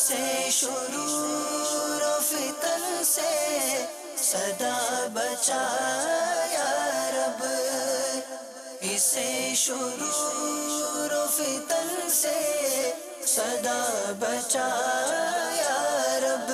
اسے شرور و فتن سے صدا بچا یا رب، اسے شرور و فتن سے صدا بچا یا رب۔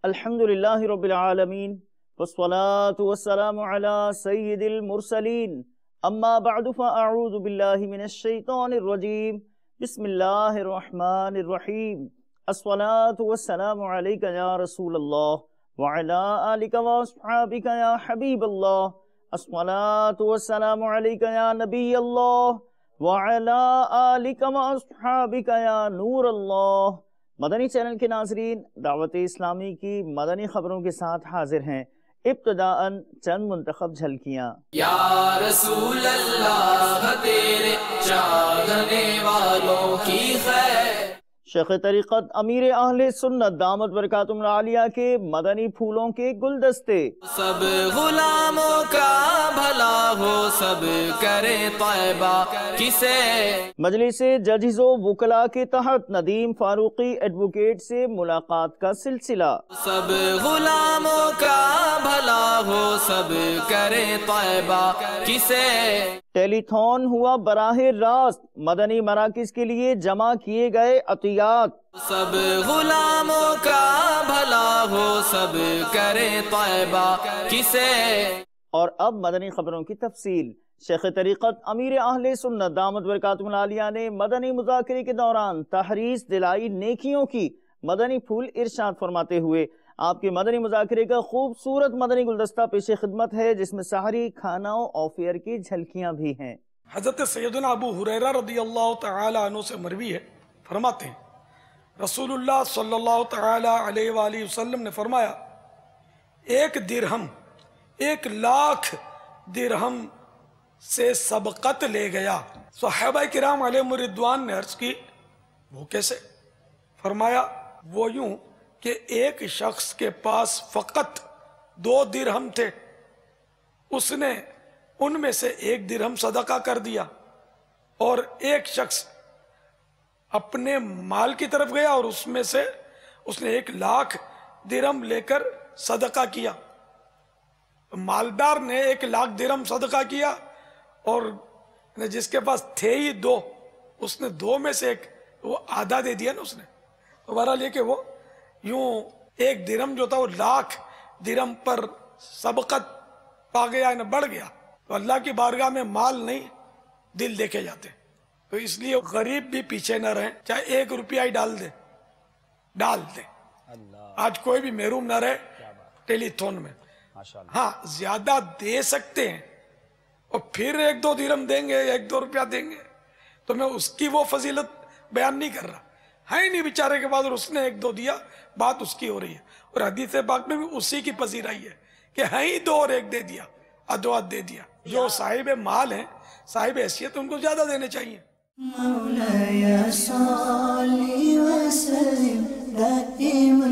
الحمدللہ رب العالمین والصلاة والسلام علی سید المرسلین، اما بعد فاعوذ باللہ من الشیطان الرجیم، بسم اللہ الرحمن الرحیم۔ الصلاة والسلام علیک یا رسول اللہ وعلی آلک واصحابک یا حبیب اللہ، الصلاة والسلام علیک یا نبی اللہ وعلی آلک واصحابک یا نور اللہ۔ مدنی چینل کے ناظرین، دعوت اسلامی کی مدنی خبروں کے ساتھ حاضر ہیں۔ ابتداءً چند منتخب جھلکیاں۔ یا رسول اللہ تیرے چاہنے والوں کی خیر، شیخ طریقت امیر اہل سنت دامت برکاتہم العالیہ کے مدنی پھولوں کے گلدستے۔ سب غلاموں کا بھلا ہو، سب کرے طیبہ کسے۔ مجلس ججز و وکلاء کے تحت ندیم فاروقی ایڈوکیٹ سے ملاقات کا سلسلہ۔ سب غلاموں کا بھلا ہو، سب کرے طیبہ کسے۔ ٹیلی تھون ہوا براہ راست مدنی مراکز کے لیے جمع کیے گئے عطیات۔ سب غلاموں کا بھلا ہو، سب کرے طیبہ کسے۔ اور اب مدنی خبروں کی تفصیل۔ شیخ طریقت امیر اہل سنت دامت برکاتہم العالیہ نے مدنی مذاکرے کے دوران تحریص دلائی نیکیوں کی، مدنی پھول ارشاد فرماتے ہوئے آپ کے مدنی مذاکرے کا خوبصورت مدنی گلدستہ پیش خدمت ہے، جس میں سحری کھانا و آفیر کی جھلکیاں بھی ہیں۔ حضرت سیدنا ابو ہریرہ رضی اللہ تعالی عنہ سے مروی ہے، فرماتے ہیں رسول اللہ صلی اللہ تعالی علیہ وآلہ وسلم نے فرمایا، ایک درہم 1,00,000 درہم سے سبقت لے گیا۔ صحابہ کرام علیہم رضوان نے عرض کی وہ کیسے؟ فرمایا وہ یوں کہ ایک شخص کے پاس فقط 2 درہم تھے، اس نے ان میں سے 1 درہم صدقہ کر دیا، اور ایک شخص اپنے مال کی طرف گیا اور اس میں سے اس نے 1,00,000 درہم لے کر صدقہ کیا۔ مالدار نے 1,00,000 درہم صدقہ کیا، اور جس کے پاس تھے ہی 2، اس نے 2 میں سے 1 وہ آدھا دے دیا نا اس نے۔ تو بہرحال یہ کہ وہ یوں 1 درہم جو تھا وہ 1,00,000 درہم پر سبقت پا گیا، یعنی بڑھ گیا۔ تو اللہ کی بارگاہ میں مال نہیں، دل دیکھے جاتے، تو اس لیے غریب بھی پیچھے نہ رہیں، چاہے 1 روپیہ ہی ڈال دیں۔ آج کوئی بھی محروم نہ رہے ٹیلی تھون میں۔ ہاں زیادہ دے سکتے ہیں، اور پھر 1-2 درہم دیں گے، 1-2 روپیہ دیں گے، تو میں اس کی وہ فضیلت بیان نہیں کر رہا، ہے نہیں بیچارے کے بعد اور اس نے 1-2 دیا، بات اس کی ہو رہی ہے۔ اور حدیث پاک میں بھی اسی کی پذیرائی ہے کہ ہے ہی 2 اور 1 دے دیا، ادوات دے دیا۔ جو صاحب مال ہیں، صاحب حیثیت، ان کو زیادہ دینے چاہیے۔ مولایا صلی وسلم دائما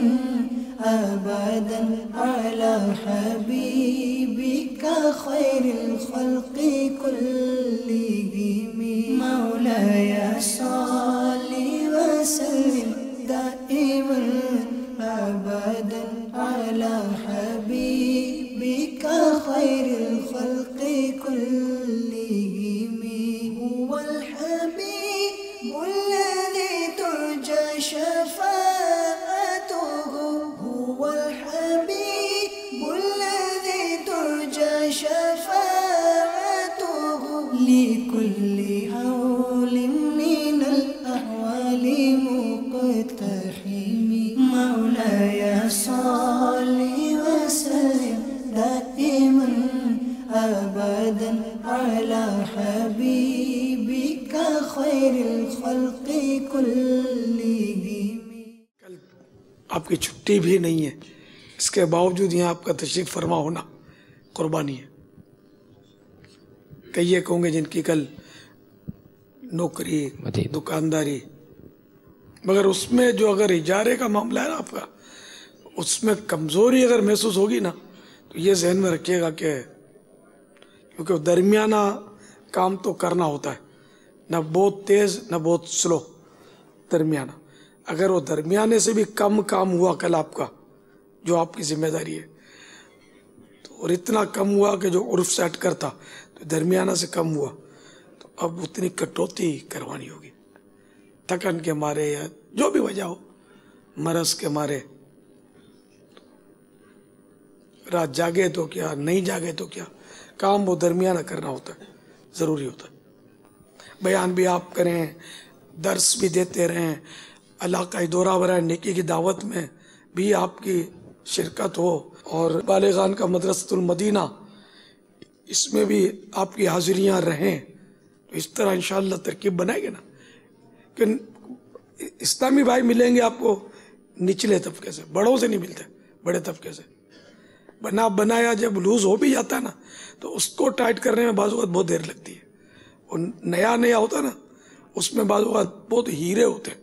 ابدا علی حبیبک خیر الخلق کلہم۔ مولایا صلی وسلم دائما ابدا علی حبیبک خیر الخلق كلهم، هو الحبيب الذي ترجى شفاعته، هو الحبيب الذي ترجى شفاعته، لكل حول من الأحوال مقتحم۔ مولاي صل وسلم دائما ابدا على حبيبك خير الخلق كلهم۔ کل آپ کی چھٹی بھی نہیں ہے، اس کے باوجود یہاں آپ کا تشریف فرما ہونا قربانی ہے۔ کئی ہوں گے جن کی کل نوکری، دکانداری، مگر اس میں جو اگر اجارے کا معاملہ ہے نا آپ کا، اس میں کمزوری اگر محسوس ہوگی نا، تو یہ ذہن میں رکھیے گا کہ کیونکہ درمیانہ کام تو کرنا ہوتا ہے، نہ بہت تیز نہ بہت سلو، درمیانہ. اگر وہ درمیانے سے بھی کم کام ہوا کل آپ کا جو آپ کی ذمہ داری ہے تو، اور اتنا کم ہوا کہ جو عرف سے ہٹ کر تھا تو درمیانہ سے کم ہوا، تو اب اتنی کٹوتی کروانی ہوگی، تھکن کے مارے یا جو بھی وجہ ہو، مرض کے مارے. رات جاگے تو کیا، نہیں جاگے تو کیا، کام وہ درمیانہ کرنا ہوتا ہے، ضروری ہوتا ہے. بیان بھی آپ کریں، درس بھی دیتے رہیں، علاقائی دورہ برائے نیکی کی دعوت میں بھی آپ کی شرکت ہو، اور بالغان کا مدرسۃ المدینہ اس میں بھی آپ کی حاضریاں رہیں، تو اس طرح انشاءاللہ ترکیب بنائے گے نا. کہ اسلامی بھائی ملیں گے آپ کو نچلے طبقے سے، بڑوں سے نہیں ملتے، بڑے طبقے سے. بنایا جب لوز ہو بھی جاتا ہے نا تو اس کو ٹائٹ کرنے میں بعض اوقات بہت دیر لگتی ہے. اور نیا ہوتا نا اس میں بعض اوقات بہت ہیرے ہوتے ہیں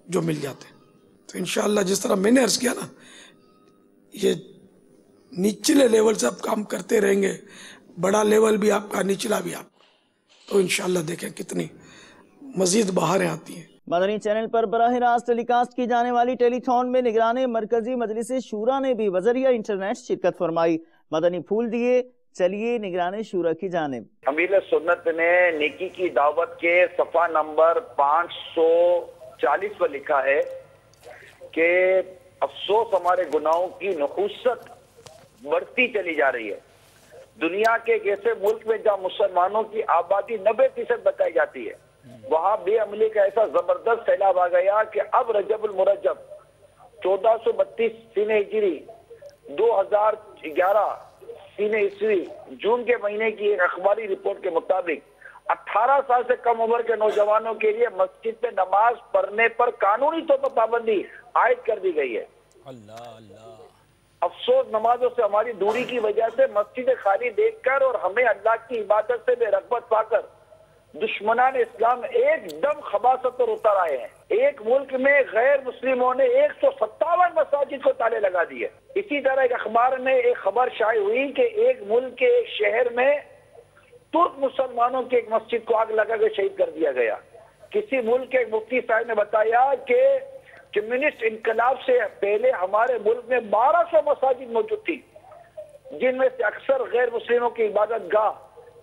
جو مل جاتے ہیں. تو انشاءاللہ جس طرح میں نے عرض کیا نا، یہ نچلے لیول سے آپ کام کرتے رہیں گے، بڑا لیول بھی آپ کا، نچلا بھی آپ کا، تو انشاءاللہ دیکھیں کتنی مزید بہاریں آتی ہیں. مدنی چینل پر براہ راست ٹیلی کاسٹ کی جانے والی ٹیلی تھون میں نگران مرکزی مجلس شورا نے بھی بذریعہ انٹرنیٹ شرکت فرمائی. مدنی پھول دیے، چلیے نگران شورا کی جانب. امیر سنت نے نیکی کی دعوت کے صفحہ نمبر 540 پر لکھا ہے کہ افسوس ہمارے گناہوں کی نحوست بڑھتی چلی جا رہی ہے. دنیا کے ایک ایسے ملک میں جہاں مسلمانوں کی آبادی 90% بتائی جاتی ہے، وہاں بے عملی کا ایسا زبردست سیلاب آ گیا کہ اب رجب المرجب 1432 سین ہجری 2011 سین عیسوی جون کے مہینے کی ایک اخباری رپورٹ کے مطابق 18 سال سے کم عمر کے نوجوانوں کے لیے مسجد میں نماز پڑھنے پر قانونی طور پر پابندی عائد کر دی گئی ہے. افسوس نمازوں سے ہماری دوری کی وجہ سے مسجد خالی دیکھ کر اور ہمیں اللہ کی عبادت سے بے رغبت پا کر دشمنان اسلام ایک دم خباثت پر اتر آئے ہیں. ایک ملک میں غیر مسلموں نے 157 مساجد کو تالے لگا دیے. اسی طرح ایک اخبار میں ایک خبر شائع ہوئی کہ ایک ملک کے ایک شہر میں ترک مسلمانوں کی ایک مسجد کو آگ لگا کے شہید کر دیا گیا. کسی ملک کے ایک مفتی صاحب نے بتایا کہ کمیونسٹ انقلاب سے پہلے ہمارے ملک میں 1200 مساجد موجود تھی، جن میں سے اکثر غیر مسلموں کی عبادت گاہ،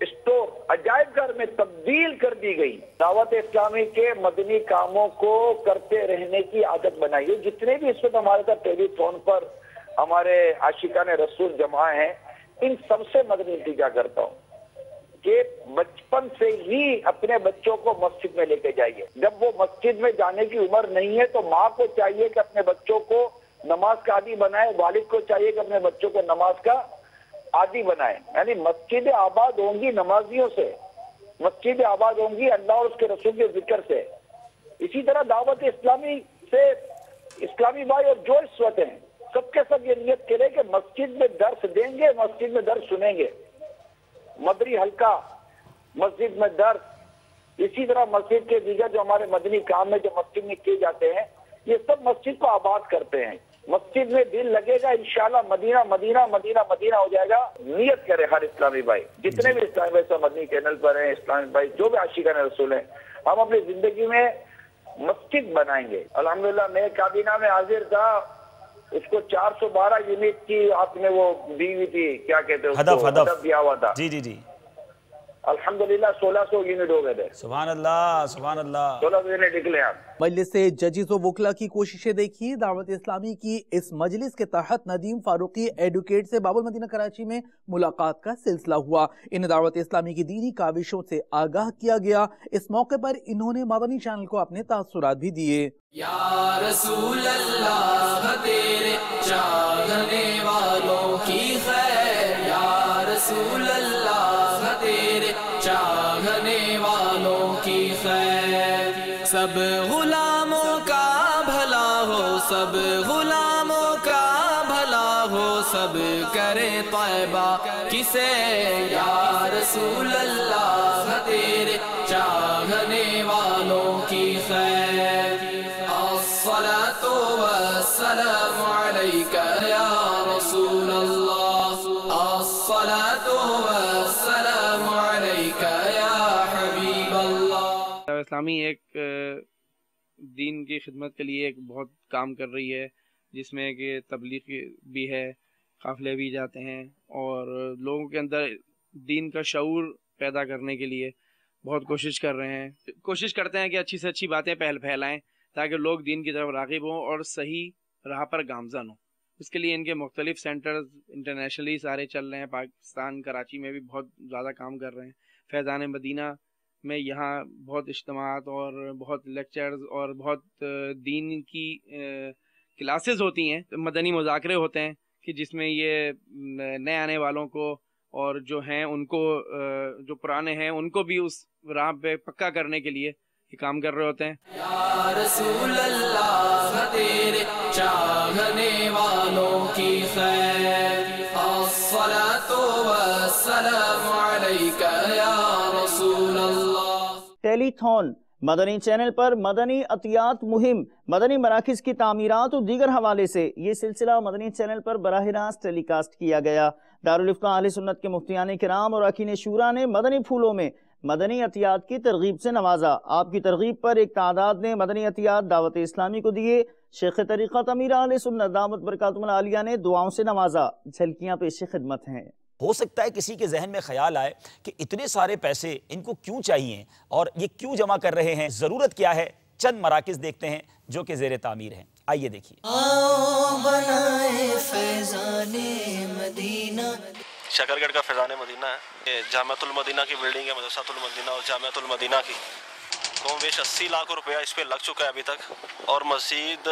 اسٹور، عجائب گھر میں تبدیل کر دی گئی. دعوت اسلامی کے مدنی کاموں کو کرتے رہنے کی عادت بنائیے. جتنے بھی اس وقت ہمارے ساتھ ٹیلی فون پر ہمارے عاشقان رسول جمع ہیں، ان سب سے مدنی التجا کرتا ہوں کہ بچپن سے ہی اپنے بچوں کو مسجد میں لے کے جائیے. جب وہ مسجد میں جانے کی عمر نہیں ہے تو ماں کو چاہیے کہ اپنے بچوں کو نماز کا عادی بنائے، والد کو چاہیے کہ اپنے بچوں کو نماز کا عادی بنائے. یعنی مسجد آباد ہوں گی نمازیوں سے، مسجد آباد ہوں گی اللہ اور اس کے رسول کے ذکر سے. اسی طرح دعوت اسلامی سے اسلامی بھائی اور جو اس وقت ہیں سب کے سب یہ نیت کرے کہ مسجد میں درس دیں گے، مسجد میں درس سنیں گے. مدری حلقہ، مسجد میں درس، اسی طرح مسجد کے دیگر جو ہمارے مدنی کام ہیں جو مسجد میں کیے جاتے ہیں، یہ سب مسجد کو آباد کرتے ہیں. مسجد میں دل لگے گا انشاءاللہ مدینہ مدینہ مدینہ مدینہ ہو جائے گا. نیت کرے ہر اسلامی بھائی، جتنے بھی اسلامی بھائی سب مدنی چینل پر ہیں، اسلامی بھائی جو بھی عاشقان رسول ہیں، ہم اپنی زندگی میں مسجد بنائیں گے. الحمدللہ میں کابینہ میں حاضر تھا، اس کو 412 یونٹ کی آپ نے وہ دی ہوئی تھی، کیا کہتے ہیں ہدف دیا ہوا تھا. جی الحمدللہ 1600 یونٹ ہو گئے تھے. سبحان اللہ سبحان اللہ. 1600 یونٹ نکلے آپ. مجلس سے ججز و وکلا کی کوششیں دیکھیے. دعوت اسلامی کی اس مجلس کے تحت ندیم فاروقی ایڈوکیٹ سے باب المدینہ کراچی میں ملاقات کا سلسلہ ہوا. انہیں دعوت اسلامی کی دینی کاوشوں سے آگاہ کیا گیا. اس موقع پر انہوں نے مدنی چینل کو اپنے تاثرات بھی دیے. یا رسول اللہ تیرے چاہنے والوں کی خیر، یا رسول اللہ تیرے چاہنے والوں کی خیر. سب غلاموں کا بھلا ہو، سب غلاموں کا بھلا ہو، سب کرے طیبہ کسے. یا رسول اللہ تیرے چاہنے والوں کی خیر. الصلاة والسلام علیک یا رسول اللہ، الصلاة والسلام علیک یا حبیب اللہ. اسلامی ایک دین کی خدمت کے لیے ایک بہت کام کر رہی ہے، جس میں کہ تبلیغ بھی ہے، قافلے بھی جاتے ہیں، اور لوگوں کے اندر دین کا شعور پیدا کرنے کے لیے بہت کوشش کر رہے ہیں. کوشش کرتے ہیں کہ اچھی سے اچھی باتیں پھیلائیں تاکہ لوگ دین کی طرف راغب ہوں اور صحیح راہ پر گامزن ہوں. اس کے لیے ان کے مختلف سینٹرز انٹرنیشنلی سارے چل رہے ہیں. پاکستان کراچی میں بھی بہت زیادہ کام کر رہے ہیں. فیضان مدینہ میں یہاں بہت اجتماعات اور بہت لیکچرز اور بہت دین کی کلاسز ہوتی ہیں، مدنی مذاکرے ہوتے ہیں کہ جس میں یہ نئے آنے والوں کو اور جو ہیں ان کو، جو پرانے ہیں ان کو بھی اس راہ پہ پکا کرنے کے لیے یہ کام کر رہے ہوتے ہیں. یا رسول اللہ تیرے چاہنے والوں کی خیر، الصلاۃ والسلام علیک یا رسول اللہ. ٹیلی تھون مدنی چینل پر مدنی عطیات مہم، مدنی مراکز کی تعمیرات اور دیگر حوالے سے یہ سلسلہ مدنی چینل پر براہ راست ٹیلی کاسٹ کیا گیا. دارالفتہ اہل سنت کے مفتیان کرام اور اراکین شورا نے مدنی پھولوں میں مدنی عطیات کی ترغیب سے نوازا. آپ کی ترغیب پر ایک تعداد نے مدنی عطیات دعوت اسلامی کو دیے. شیخ طریقت امیر اہل سنت دامت برکاتہم العالیہ نے دعاؤں سے نوازا. جھلکیاں پیش خدمت ہیں. ہو سکتا ہے کسی کے ذہن میں خیال آئے کہ اتنے سارے پیسے ان کو کیوں چاہیے اور یہ کیوں جمع کر رہے ہیں، ضرورت کیا ہے. چند مراکز دیکھتے ہیں جو کہ زیر تعمیر ہیں. آئیے دیکھیے. شکرگڑھ کا فیضان مدینہ ہے، یہ جامعۃ المدینہ کی بلڈنگ ہے، مدرسۃ المدینہ اور جامعۃ المدینہ کی. کم بیش 80 لاکھ روپیہ اس پہ لگ چکا ہے ابھی تک، اور مزید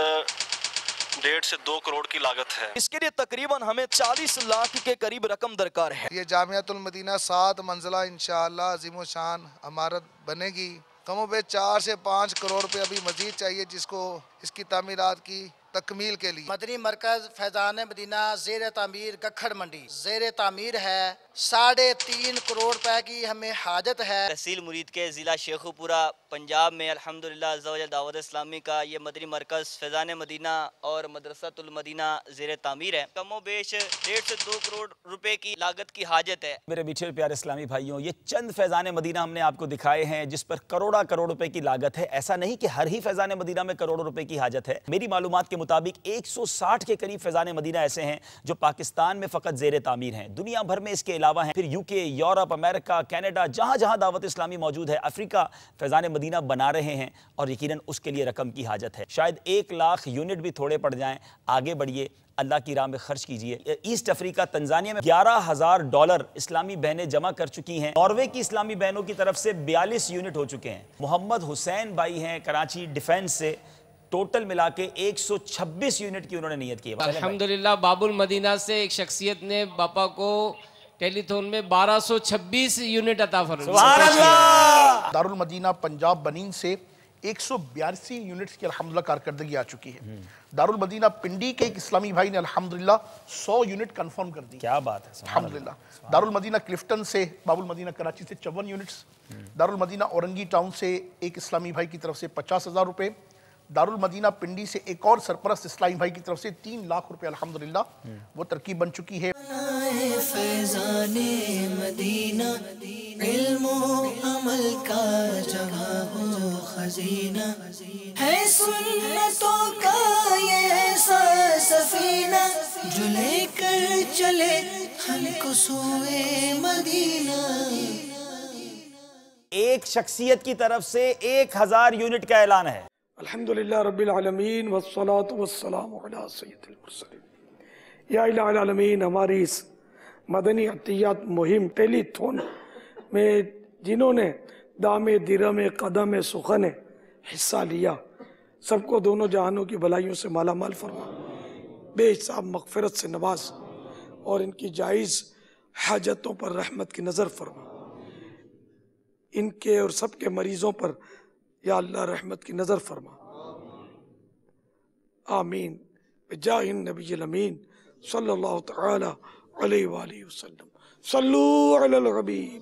1.5 سے 2 کروڑ کی لاگت ہے. اس کے لیے تقریباً ہمیں 40 لاکھ کے قریب رقم درکار ہے. یہ جامعۃ المدینہ 7 منزلہ انشاءاللہ عظیم و شان عمارت بنے گی. کم و بیش 4 سے 5 کروڑ روپے ابھی مزید چاہیے جس کو اس کی تعمیرات کی تکمیل کے لیے. مدنی مرکز فیضان مدینہ زیر تعمیر گکھڑ منڈی زیر تعمیر ہے. 3.5 کروڑ روپے کی ہمیں حاجت ہے. تحصیل مرید کے ضلع شیخو پورہ پنجاب میں الحمدللہ عز و جل دعوت اسلامی کا یہ مدنی مرکز فیضان مدینہ اور مدرسۃ المدینہ زیر تعمیر ہے. کم و بیش 1.5 سے 2 کروڑ روپے کی لاگت کی حاجت ہے. میرے میٹھے پیارے اسلامی بھائیوں، یہ چند فیضان مدینہ ہم نے آپ کو دکھائے ہیں جس پر کروڑا کروڑ روپے کی لاگت ہے. ایسا نہیں کہ ہر ہی فیضان مدینہ میں کروڑوں روپے کی حاجت ہے. میری معلومات کے مطابق 160 کے قریب فیضان مدینہ ایسے ہیں جو پاکستان میں فقط زیر تعمیر ہیں. دنیا بھر میں اس کے علاوہ ہیں، پھر UK، یورپ، امریکہ، کینیڈا، جہاں جہاں دعوت اسلامی موجود ہے. افریقہ فیضان مدینہ بنا رہے ہیں اور یقیناً اس کے لیے رقم کی حاجت ہے. شاید 1 لاکھ یونٹ بھی تھوڑے پڑ جائیں. آگے بڑھیے، اللہ کی راہ میں خرچ کیجئے. ایسٹ افریقہ تنزانیہ میں $11,000 اسلامی بہنیں جمع کر چکی ہیں. ناروے کی اسلامی بہنوں کی طرف سے 42 یونٹ ہو چکے ہیں. محمد حسین بھائی ہیں کراچی ڈیفنس سے، ٹوٹل ملا کے 126 یونٹ کی انہوں نے نیت کی. الحمدللہ باب المدینہ سے ایک شخصیت نے باپا کو ٹیلی تھون میں 1226 یونٹ عطا فرمایا. سبحان اللہ. دارالمدینہ پنجاب بنین سے 182 یونٹس کی الحمدللہ کارکردگی آ چکی ہے. دارالمدینہ پنڈی کے ایک اسلامی بھائی نے الحمدللہ 100 یونٹ کنفرم کر دی. کیا بات ہے. الحمدللہ. دارالمدینہ کلفٹن سے، باب المدینہ کراچی سے 54 یونٹس. دارالمدینہ اورنگی ٹاؤن سے ایک اسلامی بھائی کی طرف سے 50,000 روپے. دارالمدینہ پنڈی سے ایک اور سرپرست اسلامی بھائی کی طرف سے 3 لاکھ روپے الحمدللہ وہ ترکیب بن چکی ہے. فیضان مدینہ علم و عمل کا جگہ ہو خزینہ ہے، سنتوں کا یہ ایسا سفینہ جو لے کر چلے ہم کو سوئے مدینہ. ایک شخصیت کی طرف سے 1000 یونٹ کا اعلان ہے. الحمدللہ رب العالمین والصلاة والسلام علی سید المرسلین. یا الہ العالمین، ہماری اس مدنی عطیات مہم ٹیلی تھون میں جنہوں نے دام درم قدم سخن حصہ لیا، سب کو دونوں جہانوں کی بھلائیوں سے مالا مال فرما، بے حساب مغفرت سے نواز، اور ان کی جائز حاجتوں پر رحمت کی نظر فرما. ان کے اور سب کے مریضوں پر یا اللہ رحمت کی نظر فرما. آمین بجاہ النبی الامین صلی اللہ تعالی علیہ وآلہ وسلم. صلو علی الحبیب.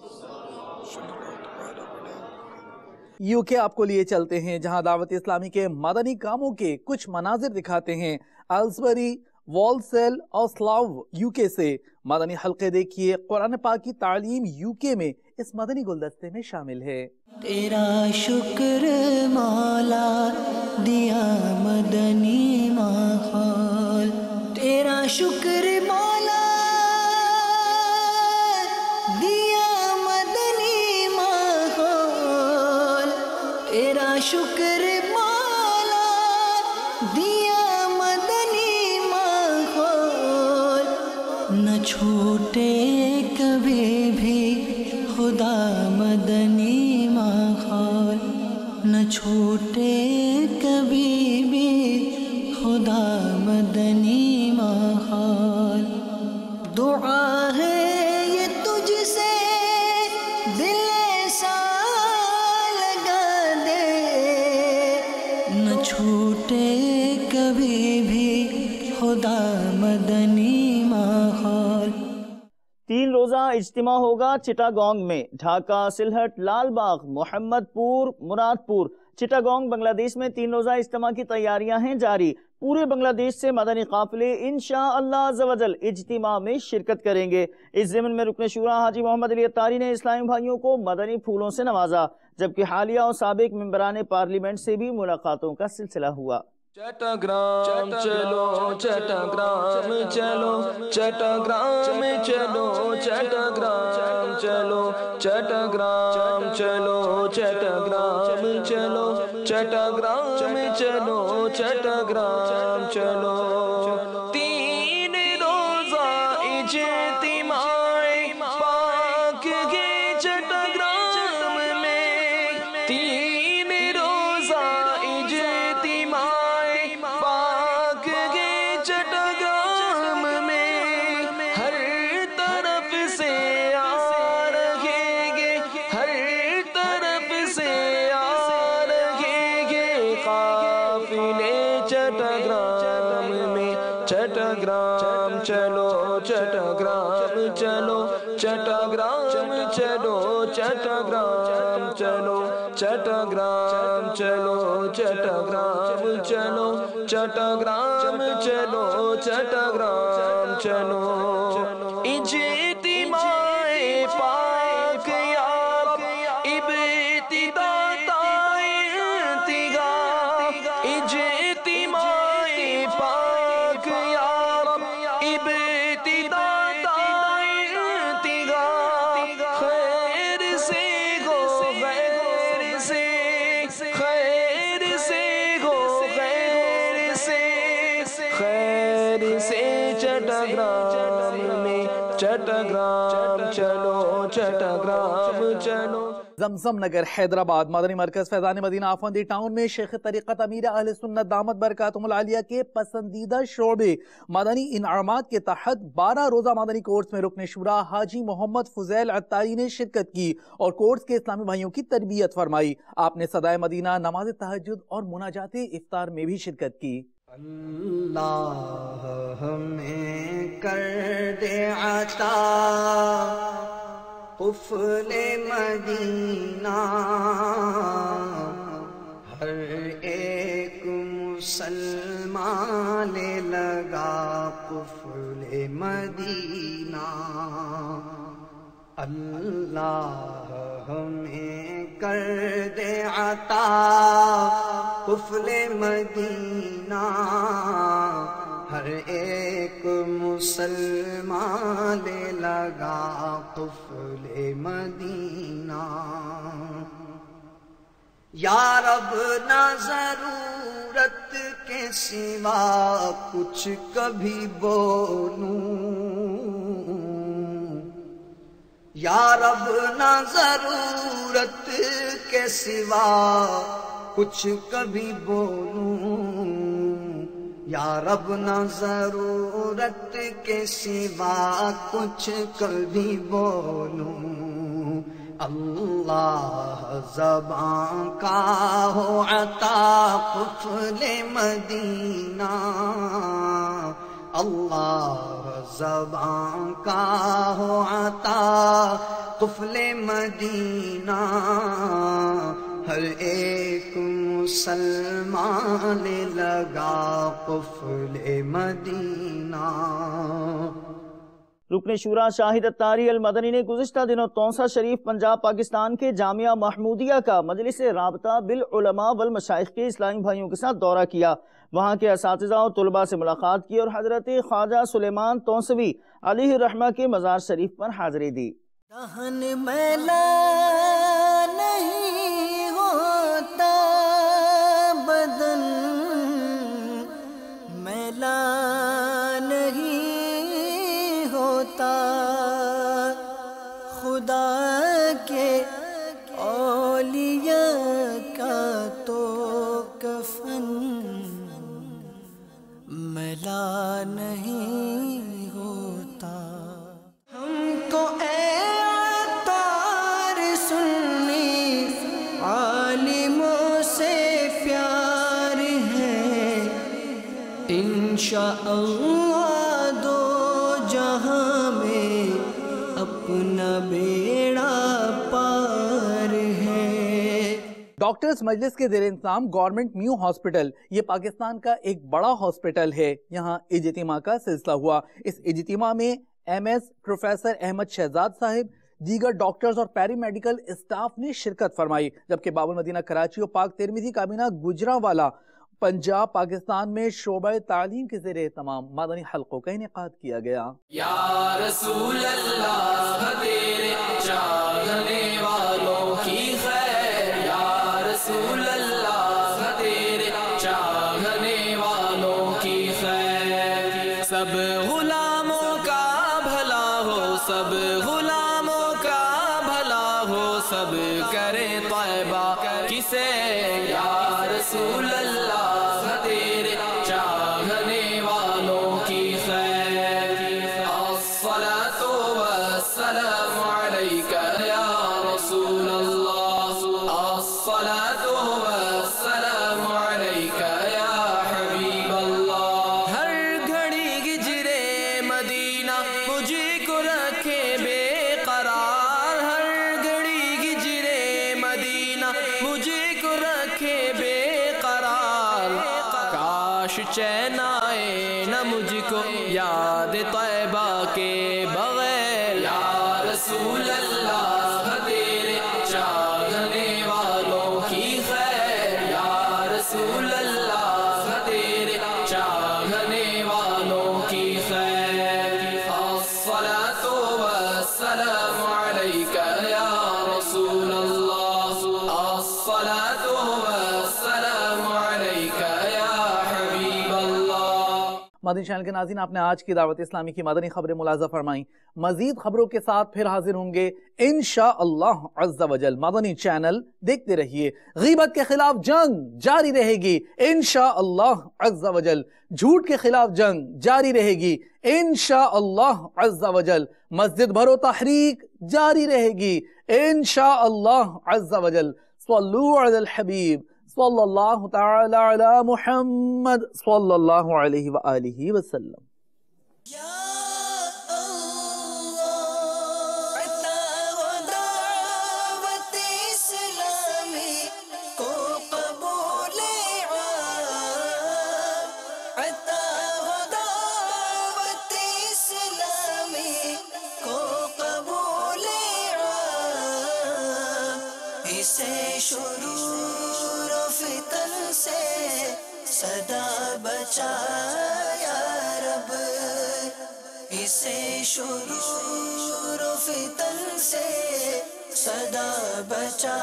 UK آپ کو لیے چلتے ہیں جہاں دعوت اسلامی کے مدنی کاموں کے کچھ مناظر دکھاتے ہیں. آلزبری، والسیل اور سلاو UK سے مدنی حلقے دیکھیے. قرآن پاک کی تعلیم UK میں اس مدنی گلدستے میں شامل ہے۔ تیرا شکر مولا دیا مدنی ماحول، تیرا شکر مولا دیا مدنی ماحول، تیرا شکر مولا دیا مدنی ماحول، نہ چھوٹے کبھی بھی خدا مدنی ماحول، نہ چھوٹے کبھی بھی خدا مدنی ماحول۔ دعا ہے یہ تجھ سے دل ایسا لگا دے، نہ چھوٹے کبھی بھی خدا مدنی ماحول۔ 3 روزہ اجتماع ہوگا چٹاگانگ میں۔ ڈھاکہ، سلہٹ، لال باغ، محمد پور، مراد پور، چٹاگانگ بنگلہ دیش میں 3 روزہ اجتماع کی تیاریاں ہیں جاری۔ پورے بنگلہ دیش سے مدنی قافلے انشاءاللہ عز و جل اجتماع میں شرکت کریں گے۔ اس ضمن میں رکن شورا حاجی محمد علی اتاری نے اسلامی بھائیوں کو مدنی پھولوں سے نوازا، جبکہ حالیہ اور سابق ممبران پارلیمنٹ سے بھی ملاقاتوں کا سلسلہ ہوا۔ چٹاگرام چلو چٹاگرام چلو چٹاگرام چلو چٹاگرام چلو چٹاگرام چلو چٹاگرام چلو چٹاگرام چلو چٹاگرام چلو۔ 3 روزہ اجتماع پاک کے چٹاگرام میں، 3 روزہ اجتماع پاک کے چٹاگرام میں، ہر طرف سے آ رہے گے، ہر طرف سے آ رہے گے قافلے چٹاگرام میں۔ چٹاگرام چلو چٹاگرام چلو چٹاگرام چلو چٹاگرام چلو چٹاگرام چلو چٹاگرام چلو چٹاگرام چلو چٹاگرام چلو۔ اجتماع پاک یا رب ابتدا تا انتہا، اجتماع پاک یا رب ابتدا تا انتہا، خیر سے ہو غیر سے، خیر سے ہو غیر سے، خیر سے چٹاگرام میں۔ چٹاگرام چلو چٹاگرام چلو۔ زمزم نگر حیدرآباد مدنی مرکز فیضان مدینہ آفندی ٹاؤن میں شیخ طریقت امیر اہل سنت دامت برکاتہم العالیہ کے پسندیدہ شعبے مدنی انعامات کے تحت 12 روزہ مدنی کورس میں رکن شورا حاجی محمد فضیل عطاری نے شرکت کی اور کورس کے اسلامی بھائیوں کی تربیت فرمائی۔ آپ نے صدائے مدینہ، نماز تہجد اور مناجات افطار میں بھی شرکت کی۔ اللہ ہمیں کر دے عطا قفل مدینہ، ہر ایک مسلمان لے لگا قفل مدینہ۔ اللہ ہمیں کر دے عطا قفل مدینہ، ہر ایک مسلمان لے لگا قفل مدینہ۔ یا رب نہ ضرورت کے سوا کچھ کبھی بولوں، یا رب نہ ضرورت کے سوا کچھ کبھی بولوں، یا رب نہ ضرورت کے سوا کچھ کبھی بولوں۔ اللہ زبان کا ہو عطا قفل مدینہ، اللہ زبان کا ہو عطا قفل مدینہ، ہر ایک مسلمان لگا قفل مدینہ۔ رکن شورا شاہد الطاری المدنی نے گزشتہ دنوں تونسا شریف پنجاب پاکستان کے جامعہ محمودیہ کا مجلس رابطہ بالعلماء والمشائخ کے اسلامی بھائیوں کے ساتھ دورہ کیا. وہاں کے اساتذہ اور طلباء سے ملاقات کی اور حضرت خواجہ سلیمان تونسوی علیہ الرحمہ کے مزار شریف پر حاضری دی. دہن میلا نہیں ہوتا، بدن میلا نہیں ہوتا، خدا کے اولیاء کا تو کفن میلا نہیں ہوتا. ہم کو عالموں سے پیار ہے، انشاءاللہ دو جہاں میں اپنا بیڑا پار ہے. ڈاکٹرز مجلس کے زیر انتظام گورنمنٹ نیو ہاسپٹل، یہ پاکستان کا ایک بڑا ہاسپٹل ہے. یہاں اجتماع کا سلسلہ ہوا. اس اجتماع میں M S professor Ahmed Shahzad صاحب، دیگر ڈاکٹرز اور پیری میڈیکل اسٹاف نے شرکت فرمائی، جبکہ باب المدینہ کراچی اور پاک ترمیزی کابینہ گجرانوالہ پنجاب پاکستان میں شعبہ تعلیم کے زیر اہتمام مدنی حلقوں کا انعقاد کیا گیا. یا رسول اللہ تیرے چاہنے والوں کی خیر، یا رسول اللہ تیرے چاہنے والوں کی خیر، سب غلاموں کا بھلا ہو، سب غلاموں کا بھلا ہو، سب کرے طیبہ کسے، یا رسول اللہ تیرے چاہنے والوں کی خیر. الصلاۃ والسلام علیک یا رسول اللہ، الصلاۃ والسلام علیک یا حبیب اللہ. ہر گھڑی گجرے مدینہ مجھے کو رکھے بے قرار، ہر گھڑی گجرے مدینہ مجھے کو رکھے بے قرار. کاش چین آئے نہ مجھ کو یاد طیبہ کے بغیر، یا رسول اللہ تیرے چاہنے والوں کی خیر، یا رسول اللہ تیرے چاہنے والوں کی خیر. الصلاۃ والسلام علیک یا رسول اللہ، الصلاۃ والسلام علیک یا حبیب اللہ. مدنی چینل کے ناظرین، آپ نے آج کی دعوت اسلامی کی مدنی خبریں ملاحظہ فرمائیں. مزید خبروں کے ساتھ پھر حاضر ہوں گے انشاءاللہ عز و جل. مدنی چینل دیکھتے رہیے. غیبت کے خلاف جنگ جاری رہے گی انشاءاللہ عز و جل. جھوٹ کے خلاف جنگ جاری رہے گی انشاءاللہ عز و جل. مسجد بھرو تحریک جاری رہے گی انشاءاللہ عز و جل. صلو علی الحبیب صلی اللہ تعالی علی محمد صلی اللہ علیہ وآلہ وسلم. شرور و فتن سے صدا بچا یا رب، اسے شرور و فتن سے صدا بچا